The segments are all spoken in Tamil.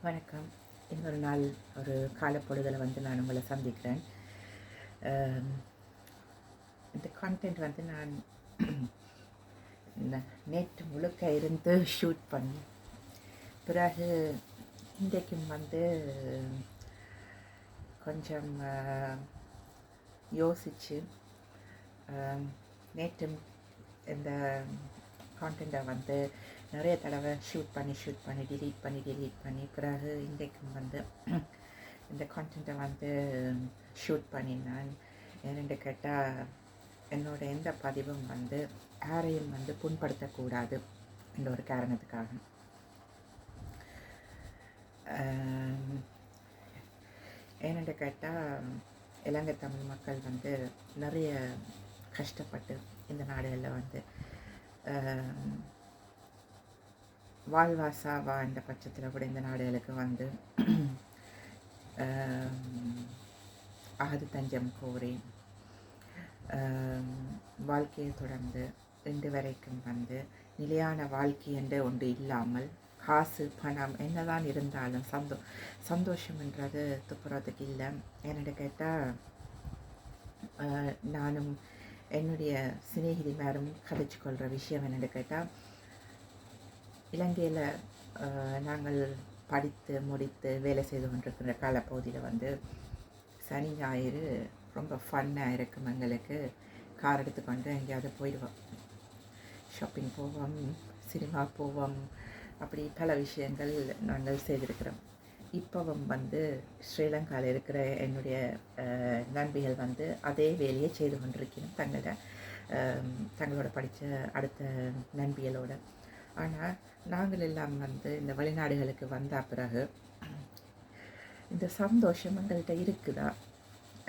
வணக்கம். இன்னொரு நாள் ஒரு காலப்பொழுதில் வந்து நான் உங்களை சந்திக்கிறேன். அம், இந்த கான்டென்ட் வந்து நான் நேற்று முழுக்க இருந்து ஷூட் பண்ணி பிறகு இன்றைக்கும் வந்து கொஞ்சம் யோசித்து நேற்று இந்த கான்டென்ட்டை வந்து நிறைய தடவை ஷூட் பண்ணி delete பண்ணி பிறகு இன்றைக்கும் வந்து இந்த கான்டென்ட்டை வந்து ஷூட் பண்ணினான். ஏனென்று கேட்டால் என்னோட எந்த பதிவும் வந்து யாரையும் வந்து புண்படுத்தக்கூடாது என்ற ஒரு காரணத்துக்காக. ஏனென்று கேட்டால் இலங்கை தமிழ் மக்கள் வந்து நிறைய கஷ்டப்பட்டு இந்த நாடுகளில் வந்து வாழ்வாசா வாழ்ந்த பட்சத்தில் கூட இந்த நாடுகளுக்கு வந்து அகது தஞ்சம் கோரி வாழ்க்கையை தொடர்ந்து இன்று வரைக்கும் வந்து நிலையான வாழ்க்கை என்று ஒன்று இல்லாமல் காசு பணம் என்னதான் இருந்தாலும் சந்தோஷம்ன்றது துப்புறதுக்கு இல்லை. என்னென்னு கேட்டால் நானும் என்னுடைய சிநேகிதி மேரும் கதைச்சு கொள்கிற விஷயம் என்னென்னு கேட்டால், இலங்கையில் நாங்கள் படித்து முடித்து வேலை செய்து கொண்டிருக்கிற காலப்பகுதியில் வந்து சனி ஞாயிறு ரொம்ப ஃபன்னாக இருக்கும். எங்களுக்கு கார் எடுத்துக்கொண்டு எங்கேயாவது போயிடுவோம், ஷாப்பிங் போவோம், சினிமா போவோம், அப்படி பல விஷயங்கள் நாங்கள் செய்திருக்கிறோம். இப்போவும் வந்து ஸ்ரீலங்காவில் இருக்கிற என்னுடைய நண்பிகள் வந்து அதே வேலையை செய்து கொண்டிருக்கணும் தங்களோட படித்த அடுத்த நண்பிகளோட. ஆனால் நாங்கள் எல்லாம் வந்து இந்த வெளிநாடுகளுக்கு வந்த பிறகு இந்த சந்தோஷம் எங்கள்கிட்ட இருக்குதா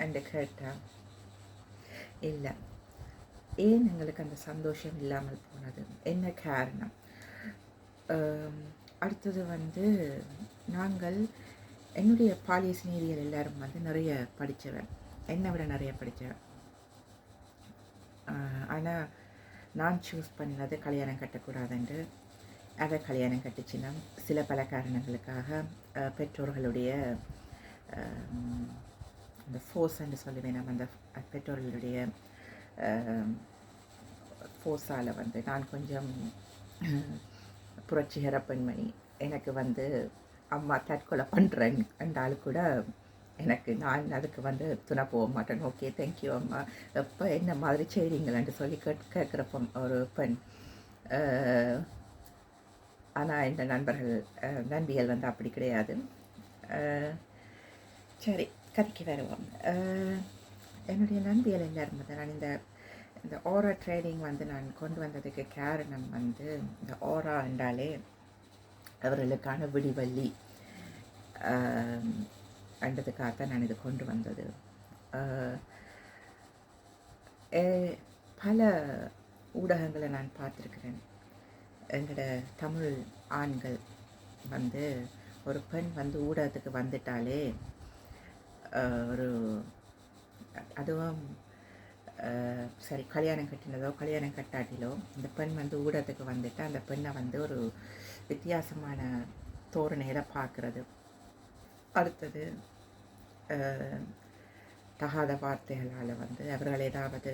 என்று கேட்டால் இல்லை. ஏன் எங்களுக்கு அந்த சந்தோஷம் இல்லாமல் போனது, என்ன காரணம்? அடுத்தது வந்து நாங்கள் என்னுடைய பாலிய சிநேகிதிகள் எல்லாரும் வந்து நிறைய படித்தவன், என்னை விட நிறைய படித்தவன். ஆனால் நான் சூஸ் பண்ணது கல்யாணம் கட்டக்கூடாதுன்று. அதை கல்யாணம் கட்டிச்சின்னா சில பல காரணங்களுக்காக பெற்றோர்களுடைய அந்த ஃபோர்ஸ் என்று சொல்லுவேன். நம்ம அந்த பெற்றோர்களுடைய ஃபோர்ஸால் வந்து நான் கொஞ்சம் புரட்சிகர பெண்மணி, எனக்கு வந்து அம்மா தற்கொலை பண்ணுறேன் என்றாலும் கூட நான் அதுக்கு வந்து துணை போக மாட்டேன். ஓகே, தேங்க்யூ அம்மா, எப்போ என்ன மாதிரி செய்கிறீங்களேன்ட்டு சொல்லி கேட்குற ஒரு பெண். ஆனால் இந்த நண்பிகள் வந்து அப்படி கிடையாது. சரி, கதைக்கு வருவோம். என்னுடைய நண்பிகள் எல்லாரும் வந்து நான் இந்த ஓரா ட்ரேடிங் வந்து நான் கொண்டு வந்ததுக்கு காரணம் வந்து இந்த ஓரா என்றாலே அவர்களுக்கான விடிவள்ளி என்றதுக்காகத்தான் நான் இது கொண்டு வந்தது. பல ஊடகங்களை நான் பார்த்துருக்கிறேன். எங்களோட தமிழ் ஆண்கள் வந்து ஒரு பெண் வந்து ஊடகத்துக்கு வந்துட்டாலே ஒரு அதுவும் சரி கல்யாணம் கட்டினதோ கல்யாணம் கட்டாட்டிலோ இந்த பெண் வந்து ஊடகத்துக்கு வந்துட்டு அந்த பெண்ணை வந்து ஒரு வித்தியாசமான தோரணையில் பார்க்குறது. அடுத்தது தகாத வார்த்தைகளால் வந்து அவர்கள் ஏதாவது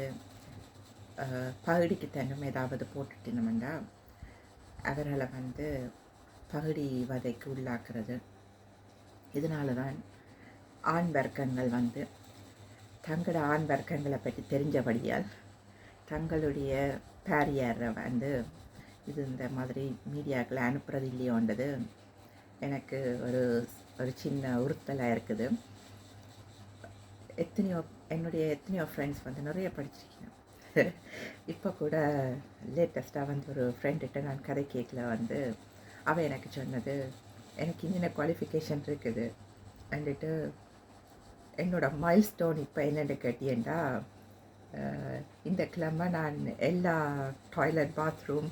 பகுடிக்கு தன்னும் ஏதாவது போட்டுட்டினோம்னா அவர்களை வந்து பகுடி வதைக்கு உள்ளாக்குறது. இதனால தான் ஆண் வர்க்கங்கள் வந்து தங்களோட ஆண் வர்க்கங்களை பற்றி தெரிஞ்சபடியால் தங்களுடைய பேரியரை வந்து இது இந்த மாதிரி மீடியாக்களை அனுப்புறது இல்லையோன்றது எனக்கு ஒரு சின்ன உறுத்தலாக இருக்குது. எத்தனையோ ஃப்ரெண்ட்ஸ் வந்து நிறைய படிச்சிருக்கேன். இப்போ கூட லேட்டஸ்ட்டாக வந்து ஒரு ஃப்ரெண்ட்கிட்ட நான் கதை கேட்கல வந்து அவள் எனக்கு சொன்னது, எனக்கு இன்னும் குவாலிஃபிகேஷன் இருக்குது வந்துட்டு என்னோட மைல் ஸ்டோன் இப்போ என்னென்னு கேட்டீங்கன்னா, இந்த கிழமை நான் எல்லா டாய்லெட் பாத்ரூம்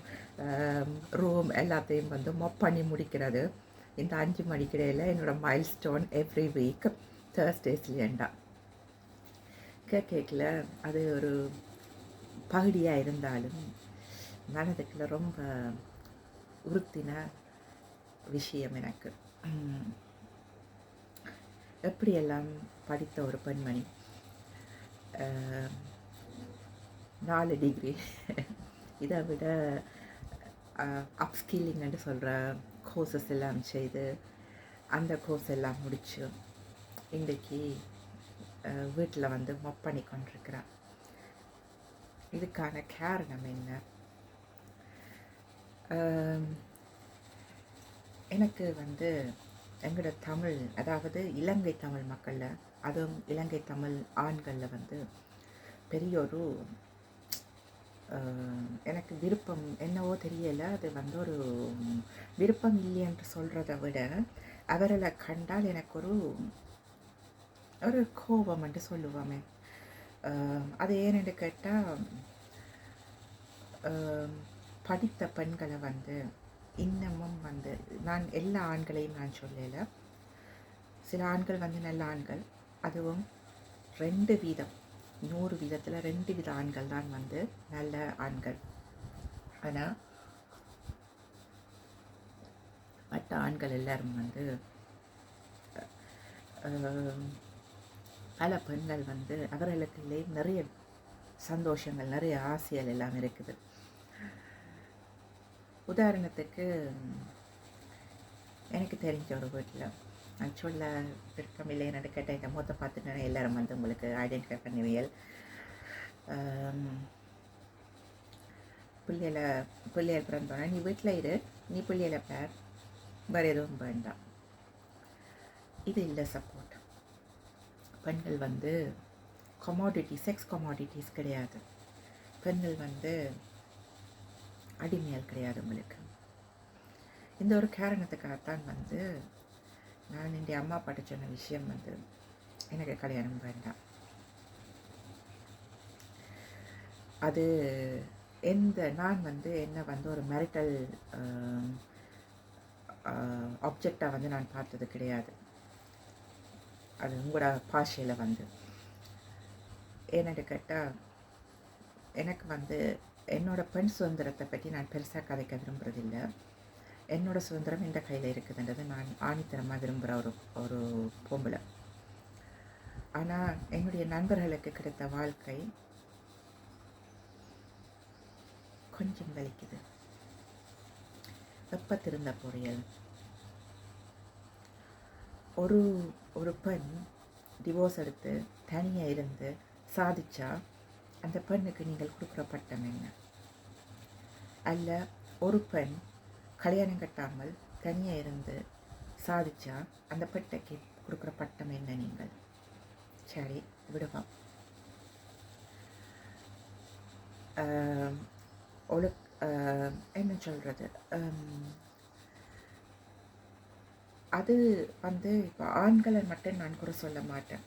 ரூம் எல்லாத்தையும் வந்து மொப் பண்ணி முடிக்கிறது. இந்த 5 மணிக்கிடையில் என்னோடய மைல் ஸ்டோன் எவ்ரி வீக் தேர்ஸ்டேஸ்லேண்டா கேட்கல. அது ஒரு பகுதியாக இருந்தாலும் மனதுக்குள்ள ரொம்ப உறுத்தின விஷயம் எனக்கு. எப்படியெல்லாம் படித்த ஒரு பெண்மணி 4 டிகிரி இதை விட அப்ஸ்கில்லிங் என்று சொல்கிற கோர்சஸ் எல்லாம் செய்து அந்த கோர்ஸ் எல்லாம் முடித்து இன்றைக்கு வீட்டில் வந்து மொப் பண்ணி கொண்டிருக்கிறான். இதுக்கான காரணம் என்ன? எனக்கு வந்து எங்களோட தமிழ், அதாவது இலங்கை தமிழ் மக்களில், அதுவும் இலங்கை தமிழ் ஆண்களில் வந்து பெரிய ஒரு எனக்கு விருப்பம் என்னவோ தெரியலை. அது வந்து ஒரு விருப்பம் இல்லை என்று சொல்கிறத விட அவர்களை கண்டால் எனக்கு ஒரு கோபம் என்று சொல்லுவோமே. அது ஏன்னு கேட்டால் படித்த பெண்களை வந்து இன்னமும் வந்து, நான் எல்லா ஆண்களையும் நான் சொல்லலை, சில ஆண்கள் வந்து நல்ல ஆண்கள், அதுவும் 2 வீதம் 100 வீதத்தில் 2 வீத ஆண்கள் தான் வந்து நல்ல ஆண்கள். ஆனால் மற்ற ஆண்கள் எல்லாரும் வந்து பல பெண்கள் வந்து அவர்களுக்குள்ளே நிறைய சந்தோஷங்கள், நிறைய ஆசைகள் எல்லாம் இருக்குது. உதாரணத்துக்கு எனக்கு தெரிஞ்ச ஒரு வீட்டில், நான் சொல்ல விருப்பமில்லை என்று கேட்ட இந்த மூத்த பார்த்துட்டேன்னா எல்லாரும் வந்து உங்களுக்கு ஐடென்டிஃபை பண்ணுவியல். பிள்ளைகள் பிறந்தோன்னா நீ வீட்டில் இரு, நீ பிள்ளைகளை பேர், வேறு எதுவும் வேண்டாம். இது இல்லை சப்போர்ட். பெண்கள் வந்து கமாடிட்டி, செக்ஸ் கமாடிட்டிஸ் கிடையாது. பெண்கள் வந்து அடிமையால் கிடையாது உங்களுக்கு. இந்த ஒரு காரணத்துக்காகத்தான் வந்து நான் என்னுடைய அம்மா அப்பாட்ட சொன்ன விஷயம் வந்து எனக்கு கல்யாணம் வேண்டாம். அது நான் வந்து என்ன வந்து ஒரு மேரிட்டல் ஆப்ஜெக்டாக வந்து நான் பார்த்தது கிடையாது. அது உங்களோட பாஷையில் வந்து என்னென்னு கேட்டால், எனக்கு வந்து என்னோடய பெண் சுதந்திரத்தை பற்றி நான் பெருசாக கதைக்க விரும்புகிறதில்லை. என்னோடய சுதந்திரம் இந்த கையில் இருக்குதுன்றது நான் ஆணித்தரமாக விரும்புகிற ஒரு பொம்பளை. ஆனால் என்னுடைய நண்பர்களுக்கு கிடைத்த வாழ்க்கை கொஞ்சம் வலிக்குது. எப்போ திருந்த பொரியல். ஒரு பெண் டிவோர்ஸ் எடுத்து தனியாக இருந்து சாதிச்சா அந்த பெண்ணுக்கு நீங்கள் கொடுக்குற பட்டம் என்ன? அல்ல ஒரு பெண் கல்யாணம் கட்டாமல் தனியாக இருந்து சாதிச்சா அந்த பெண்ணுக்கு கொடுக்குற பட்டம் என்ன நீங்கள்? சரி விடுவோம். என்ன சொல்கிறது, அது வந்து இப்போ ஆண்களை மட்டும் நான் கூட சொல்ல மாட்டேன்.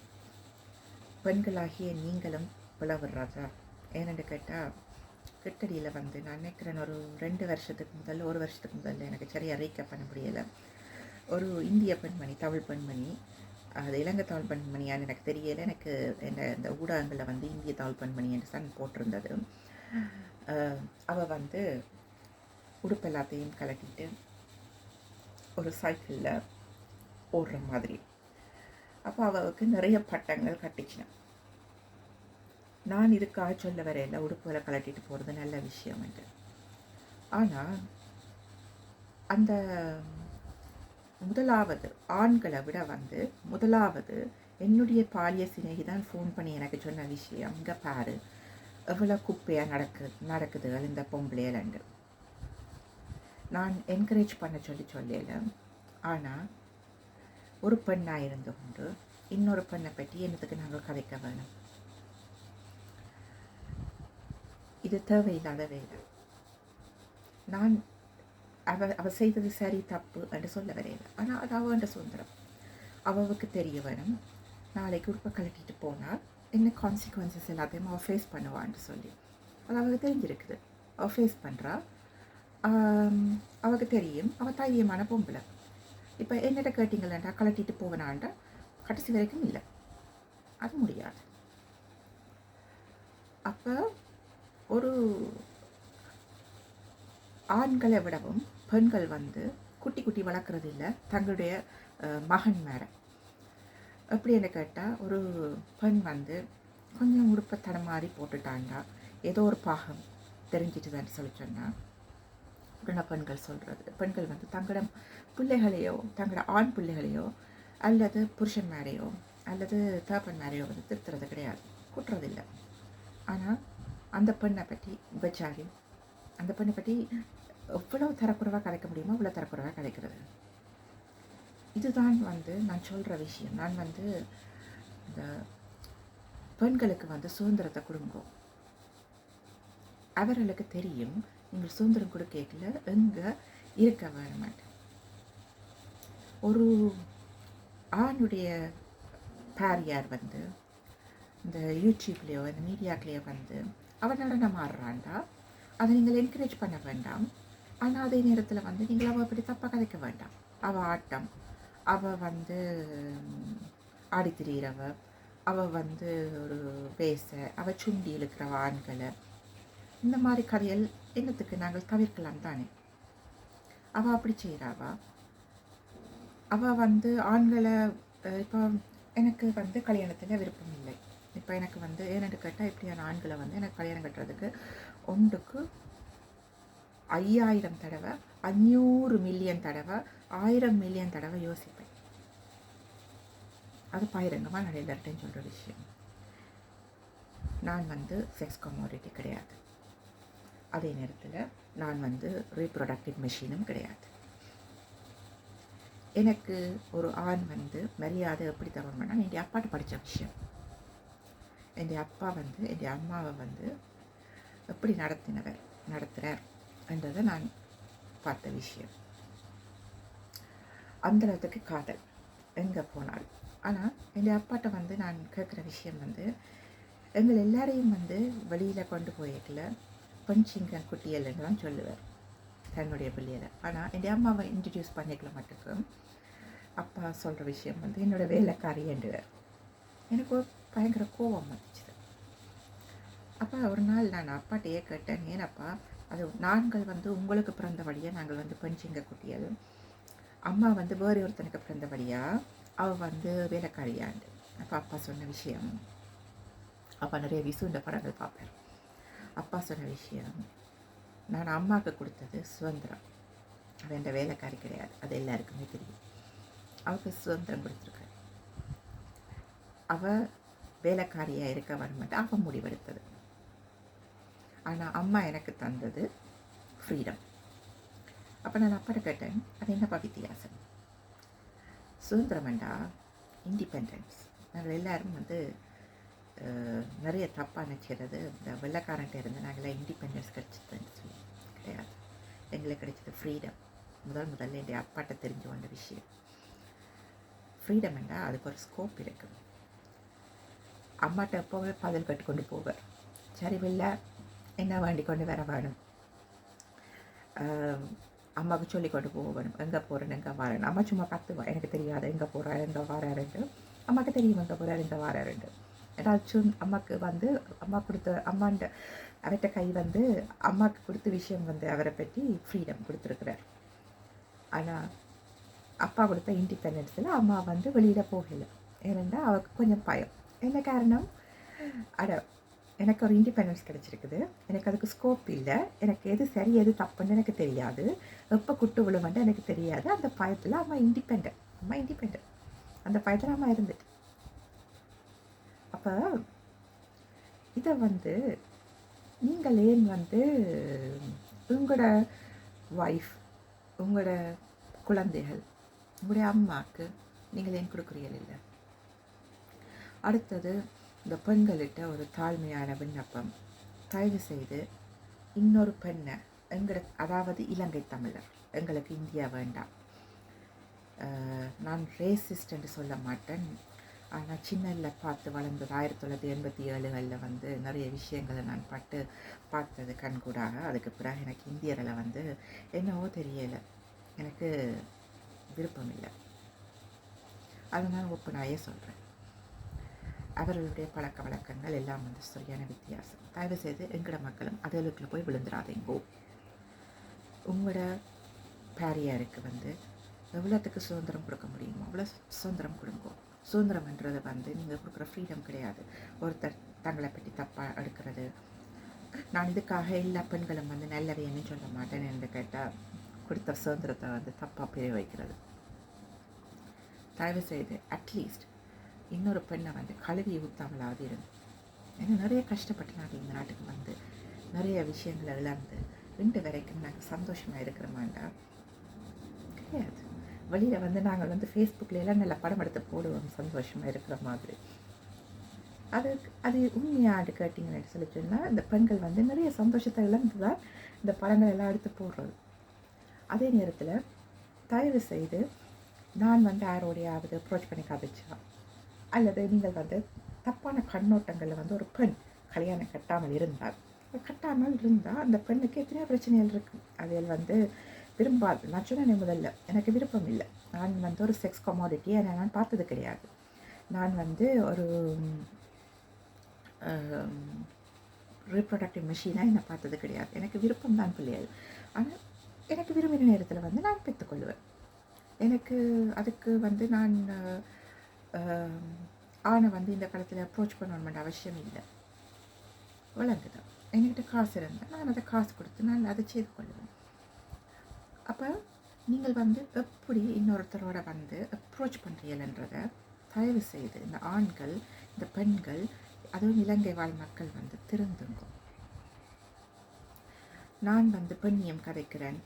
பெண்களாகிய நீங்களும் பிளவுறதா? ஏன்னு கேட்டால் கிட்டடியில் வந்து நான் நினைக்கிறேன் ஒரு 2 வருஷத்துக்கு முதல்ல, 1 வருஷத்துக்கு முதல்ல, எனக்கு சரியாக ரீக்கப் பண்ண முடியலை, ஒரு இந்திய பெண்மணி, தமிழ் பெண்மணி, அது இலங்கை தமிழ் பெண்மணியான்னு எனக்கு தெரியலை, எனக்கு இந்த ஊடகங்களில் வந்து இந்திய தமிழ் பெண்மணி என்று தான் போட்டிருந்தது. அவள் வந்து உடுப்பு எல்லாத்தையும் கலட்டிட்டு ஒரு சைக்கிளில் ஓடுற மாதிரி. அப்போ அவளுக்கு நிறைய பட்டங்கள் கட்டிச்சினேன். நான் இதுக்காக சொல்ல வரையில் உடுப்புகளை கலட்டிட்டு போகிறது நல்ல விஷயம் என்று. ஆனால் அந்த முதலாவது ஆண்களை விட வந்து முதலாவது என்னுடைய பாலிய சிநேகிதான் ஃபோன் பண்ணி எனக்கு சொன்ன விஷயம், இங்கே பாரு எவ்வளோ குப்பையாக நடக்குது இந்த பொம்பளையலண்டு. நான் என்கரேஜ் பண்ண சொல்லலை. ஆனால் ஒரு பெண்ணாக இருந்து கொண்டு இன்னொரு பெண்ணை பற்றி என்னத்துக்கு நாங்கள் கதைக்க வேணும்? இது தேவையில்லாத வேலை. நான் அவ செய்தது சரி தப்பு என்று சொல்ல வரையில. ஆனால் அது அவன்ற சுதந்திரம், அவளுக்கு தெரிய வேணும். நாளைக்கு உடுப்பை கலட்டிட்டு போனால் என்ன கான்சிக்வன்சஸ் எல்லாத்தையும் அவள் ஃபேஸ் பண்ணுவான்னு சொல்லி அது அவளுக்கு தெரிஞ்சிருக்குது. அவள் ஃபேஸ் பண்ணுறா, அவளுக்கு தெரியும், அவள் தைரியமான பொம்பளை. இப்போ என்னிட்ட கேட்டிங்களேன்டா கலட்டிட்டு போவேனான்டா, கடைசி வரைக்கும் இல்லை, அது முடியாது. அப்போ ஒரு ஆண்களை விடவும் பெண்கள் வந்து குட்டி குட்டி வளர்க்குறது இல்லை தங்களுடைய மகன் மேலே. எப்படின்னு கேட்டால் ஒரு பெண் வந்து கொஞ்சம் உடுப்பை தடமாறி போட்டுட்டாண்டா ஏதோ ஒரு பாகம் தெரிஞ்சிட்டுதான்னு சொல்லி சொன்னால் உடனே பெண்கள் வந்து தங்களோட பிள்ளைகளையோ தங்களோட ஆண் பிள்ளைகளையோ அல்லது புருஷன் மேலேயோ அல்லது தகப்பன் மேலேயோ வந்து திருத்துறது கிடையாது, குட்டுறதில்லை. ஆனால் அந்த பெண்ணை பற்றி விபச்சாரி, அந்த பெண்ணை பற்றி எவ்வளவு தரக்குறைவாக கலைக்க முடியுமோ அவ்வளோ தரக்குறைவாக கலைக்கிறது. இதுதான் வந்து நான் சொல்கிற விஷயம். நான் வந்து இந்த பெண்களுக்கு வந்து சுதந்திரத்தை கொடுங்கோ. அவர்களுக்கு தெரியும் நீங்கள் சுதந்திரம் கொடுக்கல எங்கே இருக்க வேணுமாட்டு. ஒரு ஆணுடைய பாரியார் வந்து இந்த யூடியூப்லேயோ இந்த மீடியாக்களையோ வந்து அவன் நடனம் ஆடுறான்டா, அதை நீங்கள் என்கரேஜ் பண்ண வேண்டாம். ஆனால் அதே நேரத்தில் வந்து நீங்கள் அவள் அப்படி தப்பாக கதைக்க வேண்டாம். அவள் ஆட்டம், அவள் வந்து ஆடி திரியிறவ, அவள் வந்து ஒரு பேச, அவள் சுண்டி இழுக்கிறவ ஆண்களை, இந்த மாதிரி கதைகள் என்னத்துக்கு நாங்கள் தவிர்க்கலாம் தானே. அவள் அப்படி செய்கிறாவா? அவள் வந்து ஆண்களை இப்போ எனக்கு வந்து கல்யாணத்தில் விருப்பம் இல்லை. இப்போ எனக்கு வந்து ஏன்னு கேட்டால் இப்படியான ஆண்களை வந்து எனக்கு கல்யாணம் கட்டுறதுக்கு ஒன்றுக்கு 5000 தடவை, 500 மில்லியன் தடவை, 1000 மில்லியன் தடவை யோசிப்பேன். அது பகிரங்கமாக நான் எல்லார்ட்டையும் சொல்கிற விஷயம். நான் வந்து செக்ஸ் கமோடிட்டி கிடையாது. அதே நேரத்தில் நான் வந்து ரீப்ரொடக்டிவ் மெஷினும் கிடையாது. எனக்கு ஒரு ஆண் வந்து மரியாதை எப்படி தரணும்னா என் அப்பாட்ட படித்த விஷயம். என் அப்பா வந்து என் அம்மாவை வந்து எப்படி நடத்துகிறார் என்றதை நான் பார்த்த விஷயம். அந்த அளவுக்கு காதல் எங்கே போனாலும். ஆனால் என் அப்பாட்ட வந்து நான் கேட்குற விஷயம் வந்து எங்கள் எல்லாரையும் வந்து வெளியில் கொண்டு போயிருக்கல பஞ்சிங்கன் குட்டியல்னு தான் சொல்லுவார் தன்னுடைய பிள்ளைகளை. ஆனால் என் அம்மாவை இன்ட்ரடியூஸ் பண்ணிக்கல மட்டுக்கும் அப்பா சொல்கிற விஷயம் வந்து என்னோடய வேலைக்காரி என்றுவார். எனக்கு ஒரு பயங்கர கோபம் வந்துச்சுது. அப்போ ஒரு நாள் நான் அப்பாட்டையே கேட்டேன், ஏனப்பா அது நாங்கள் வந்து உங்களுக்கு பிறந்தபடியாக நாங்கள் வந்து பஞ்சிங்க குட்டியல், அம்மா வந்து வேறு ஒருத்தனுக்கு பிறந்தபடியாக அவள் வந்து வேலைக்காரியாண்டு. அப்போ அப்பா சொன்ன விஷயம், அப்பா நிறைய விசுண்ட படங்கள் பார்ப்பேன். அப்பா சொன்ன விஷயம், நான் அம்மாவுக்கு கொடுத்தது சுதந்திரம், அவள் என் வேலைக்காரி கிடையாது, அது எல்லாருக்குமே தெரியும். அவளுக்கு சுதந்திரம் கொடுத்துருக்காரு, அவள் வேலைக்காரியாக இருக்க வரமாட்டேன், அவள் முடிவெடுத்தது. ஆனால் அம்மா எனக்கு தந்தது ஃப்ரீடம். அப்போ நான் அப்பாட்ட கேட்டேன், அது என்னப்பா வித்தியாசம்? சுதந்திரம் வேண்டா இண்டிபெண்டன்ஸ். நாங்கள் எல்லோரும் வந்து நிறைய தப்பாக நினைக்கிறது இந்த வெள்ளைக்காரன்ட்ட இருந்து நாங்களாம் இண்டிபெண்டன்ஸ் கிடைச்சதுன்னு சொல்லி கிடையாது. எங்களுக்கு கிடைச்சது ஃப்ரீடம். முதல்ல என் அப்பாட்ட தெரிஞ்சு வந்த விஷயம். ஃப்ரீடம் என்றால் அதுக்கு ஒரு ஸ்கோப் இருக்குது. அம்மாட்ட எப்போவே பதில் கட்டுக்கொண்டு போவார், சரி வெளில என்ன வேண்டி கொண்டு வர வேணும், அம்மாவுக்கு சொல்லி கொண்டு போக வேணும், எங்கே போகிறேன்னு எங்கே வரேன். அம்மா சும்மா கத்துவா, எனக்கு தெரியாது எங்கே போகிறாரு எங்கே வாராருண்டு, அம்மாவுக்கு தெரியும் எங்கே போகிறாரு எங்கே வாராருண்டு. ஏதாச்சும் அம்மாவுக்கு வந்து அம்மா கொடுத்த அம்மாண்ட அவர்கிட்ட கை வந்து அம்மாவுக்கு கொடுத்த விஷயம் வந்து அவரை பற்றி ஃப்ரீடம் கொடுத்துருக்குறார். ஆனால் அப்பா கொடுத்த இண்டிபெண்டன்ஸில் அம்மா வந்து வெளியில் போகலை. ஏனென்னா அவருக்கு கொஞ்சம் பயம். என்ன காரணம்? எனக்கு ஒரு இண்டிபெண்டன்ஸ் கிடச்சிருக்குது, எனக்கு அதுக்கு ஸ்கோப் இல்லை, எனக்கு எது சரி எது தப்புன்னு எனக்கு தெரியாது, எப்போ குட்டு விழுவண்டு எனக்கு தெரியாது. அந்த பயத்தில் அம்மா இண்டிபெண்ட் அந்த பயத்தில் அம்மா இருந்துட்டு. அப்போ இதை வந்து நீங்கள் ஏன் வந்து உங்களோட ஒய்ஃப், உங்களோட குழந்தைகள், உங்களுடைய அம்மாவுக்கு நீங்கள் ஏன் கொடுக்குறீர்கள் இல்லை? அடுத்தது இந்த பெண்கள்கிட்ட ஒரு தாழ்மையான விண்ணப்பம், தயவு செய்து இன்னொரு பெண்ணை அதாவது இலங்கை தமிழர், எங்களுக்கு இந்தியா வேண்டாம். நான் ரேசிஸ்ட் என்று சொல்ல மாட்டேன், ஆனால் சின்னல்ல பார்த்து வளர்ந்தது 1987களில் வந்து நிறைய விஷயங்களை நான் பார்த்தது கண்கூடாக. அதுக்கு பிறகு எனக்கு இந்தியரில் வந்து என்னவோ தெரியலை, எனக்கு விருப்பம் இல்லை. அதை நான் ஓப்பனாயே சொல்கிறேன். அவர்களுடைய பழக்க வழக்கங்கள் எல்லாம் வந்து சரியான வித்தியாசம். தயவுசெய்து எங்களோட மக்களும் அதுகளுக்குள்ள போய் விழுந்துடாதீங்கோ. உங்களோட பேரியாருக்கு வந்து எவ்வளோத்துக்கு சுதந்திரம் கொடுக்க முடியுமோ அவ்வளோ சுதந்திரம் கொடுங்க. சுதந்திரம்ன்றது வந்து நீங்கள் கொடுக்குற ஃப்ரீடம் கிடையாது. ஒருத்தர் தங்களை பற்றி தப்பாக எடுக்கிறது. நான் இதுக்காக எல்லா பெண்களும் வந்து நல்லவைன்னு சொல்ல மாட்டேன் என்று கேட்டால் கொடுத்த சுதந்திரத்தை வந்து தப்பாக பிரிய வைக்கிறது. தயவு செய்து அட்லீஸ்ட் இன்னொரு பெண்ணை வந்து கழுவி ஊற்றாமலாவது இருந்து. ஏன்னா நிறைய கஷ்டப்பட்டு நாங்கள் இந்த நாட்டுக்கு வந்து நிறைய விஷயங்களை இழந்து இன்று வரைக்கும் நாங்கள் சந்தோஷமாக இருக்கிறோமாண்டா கிடையாது. வெளியில் வந்து நாங்கள் வந்து ஃபேஸ்புக்கில் எல்லாம் நல்ல படம் எடுத்து போடுவோம் சந்தோஷமாக இருக்கிற மாதிரி. அது உண்மையாக கேட்டிங்கன்னு சொல்லி சொன்னால் இந்த பெண்கள் வந்து நிறைய சந்தோஷத்தை இழந்து தான் இந்த படங்கள் எல்லாம் எடுத்து போடுறது. அதே நேரத்தில் தயவு செய்து நான் வந்து யாரோடையாவது அப்ரோச் பண்ணி கதைச்சா அல்லது நீங்கள் வந்து தப்பான கண்ணோட்டங்களில் வந்து ஒரு பெண் கல்யாணம் கட்டாமல் இருந்தால் அந்த பெண்ணுக்கு எத்தனையோ பிரச்சனைகள் இருக்குது. அதில் வந்து விரும்பாது. நான் சொன்னேன் முதல்ல எனக்கு விருப்பம் இல்லை. நான் வந்து ஒரு செக்ஸ் கமாடிட்டியை நான் பார்த்தது கிடையாது. நான் வந்து ஒரு ரீப்ரொடக்டிவ் மெஷினாக என்னை பார்த்தது கிடையாது. எனக்கு விருப்பம் தான் பிள்ளைகள். ஆனால் எனக்கு விரும்பின நேரத்தில் வந்து நான் பெற்றுக்கொள்வேன். எனக்கு அதுக்கு வந்து நான் ஆணை வந்து இந்த காலத்தில் அப்ரோச் பண்ணணுமென்ற அவசியம் இல்லை. விளங்குதான். என்கிட்ட காசு இருந்தால் நான் அதை காசு கொடுத்து நான் அதை செய்து கொள்வேன். அப்போ நீங்கள் வந்து எப்படி இன்னொருத்தரோட வந்து அப்ரோச் பண்ணுறீங்கன்றதை தயவு செய்து இந்த ஆண்கள், இந்த பெண்கள், அதுவும் இலங்கை வாழ் மக்கள் வந்து திருந்துங்க. நான் வந்து பெண்ணியம் கதைக்கிறேன்,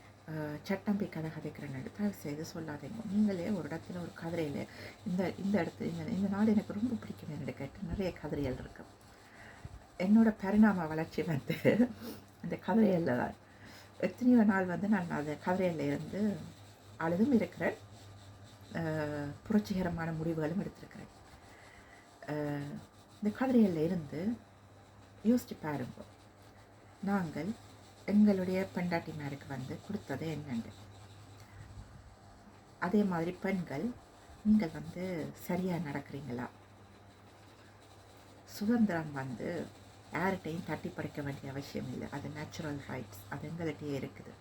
சட்டம்பி கதை கதைக்கிறேன்னு தயவு செய்து சொல்லாதீங்க. நீங்களே ஒரு இடத்துல ஒரு கதிரையில் இந்த இடத்துல இந்த நாடு எனக்கு ரொம்ப பிடிக்கும் என்று கேட்டு நிறைய கதிரைகள் இருக்கு. என்னோட பரிணாம வளர்ச்சி வந்து அந்த கதிரையில் தான். எத்தனையோ நாள் வந்து நான் அந்த கதிரையில் இருந்து அழுதும் இருக்கிறேன், புரட்சிகரமான முடிவுகளும் எடுத்திருக்கிறேன். இந்த கதிரையில் இருந்து யோசிச்சு பாருங்க, நாங்கள் எங்களுடைய பெண்டாட்டிமாருக்கு வந்து கொடுத்தது என்னண்டு. அதே மாதிரி பெண்கள் நீங்கள் வந்து சரியாக நடக்கிறீங்களா? சுதந்திரம் வந்து யார்கிட்டையும் தட்டி படைக்க வேண்டிய அவசியம் இல்லை. அது நேச்சுரல் ரைட்ஸ், அது எங்கள்கிட்டயே இருக்குது.